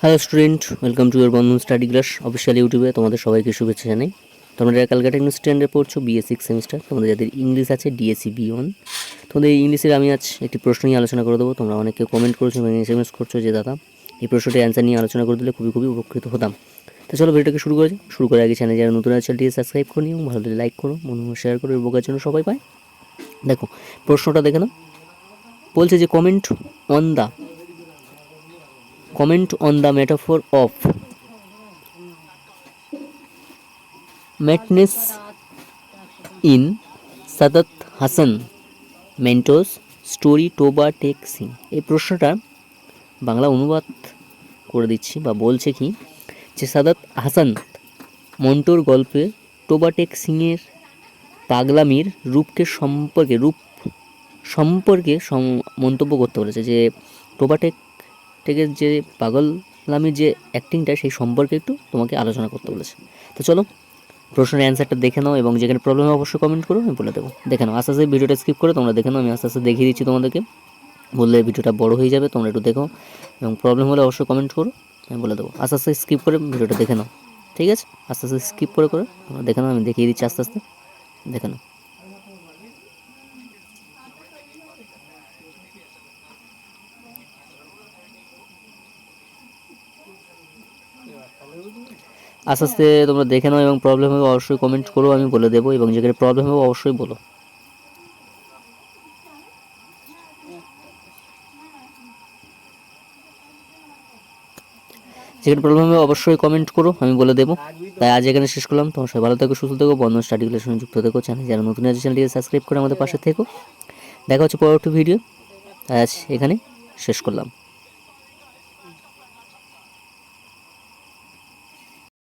Hello student, welcome to your Bandhan study class official ইউটিউবে তোমাদের সবাইকে শুভেচ্ছা জানাই। তোমরা যারা ক্যালকাটা ইংলিশ স্ট্যান্ডার্ডে পড়ছো বিএ 6 সেমিস্টার, তোমাদের যাদের ইংলিশ আছে ডিএসসি বি1, তোমাদের এই ইংলিশের আমি আজ একটি প্রশ্ন নিয়ে আলোচনা করে দেবো। তোমরা অনেকে কমেন্ট করছো এবং এসএমএস করছো যে দাদা এই প্রশ্নটির অ্যান্সার নিয়ে আলোচনা করে দিলে খুবই উপকৃত হতাম। তো চলো ভিডিওটাকে শুরু করে শুরু করে আগে চ্যানেল যারা নতুন আছে চ্যানেলটিকে সাবস্ক্রাইব করে নিও এবং ভালো লাগলে লাইক করো, বন্ধুরা শেয়ার করো, উপকার জন্য সবাই পায়। দেখো প্রশ্নটা দেখে নাও। বলছে যে comment on the metaphor of madness in Saadat Hasan Manto's story Toba Tek Singh. এই প্রশ্নটা বাংলা অনুবাদ করে দিচ্ছি বা বলছে কি যে সাদাত হাসান মন্টোর গল্পে টোবা টেক সিংয়ের পাগলামির রূপ সম্পর্কে মন্তব্য করতে বলেছে। যে টোবা টেকের যে পাগলামির যে অ্যাক্টিংটা সেই সম্পর্কে একটু তোমাকে আলোচনা করতে বলেছে। তো চলো প্রশ্নের অ্যান্সারটা দেখে নাও এবং যেখানে প্রবলেম অবশ্যই কমেন্ট করো, আমি বলে দেবো। দেখে নাও, আস্তে আস্তে ভিডিওটা স্কিপ করে তোমরা দেখে নাও, আমি আস্তে আস্তে দেখিয়ে দিচ্ছি তোমাদেরকে। বললে ভিডিওটা বড় হয়ে যাবে, তোমরা একটু দেখো এবং প্রবলেম হলে অবশ্যই কমেন্ট করো, আমি বলে দেবো। আস্তে আস্তে স্কিপ করে ভিডিওটা দেখে নাও, ঠিক আছে? আস্তে আস্তে স্কিপ করে তোমরা দেখে নাও, আমি দেখিয়ে দিচ্ছি আস্তে আস্তে, দেখে নাও। আস্তে আস্তে তোমরা দেখে নাও এবং প্রবলেম হবে অবশ্যই কমেন্ট করো, আমি বলে দেবো এবং যেখানে প্রবলেম হবে অবশ্যই বলো। যেখানে প্রবলেম হবে অবশ্যই কমেন্ট করো, আমি বলে দেবো। তাই আজ এখানে শেষ করলাম। তোমার সবাই ভালো থেকো, সুস্থ থেকো, বন্ধন স্টাডি ক্লাসের সঙ্গে যুক্ত থেকো। চ্যানেল যারা নতুন আছে চ্যানেলটিকে সাবস্ক্রাইব করে আমাদের পাশে থেকো। দেখা হচ্ছে পরবর্তী ভিডিও। আজ এখানে শেষ করলাম।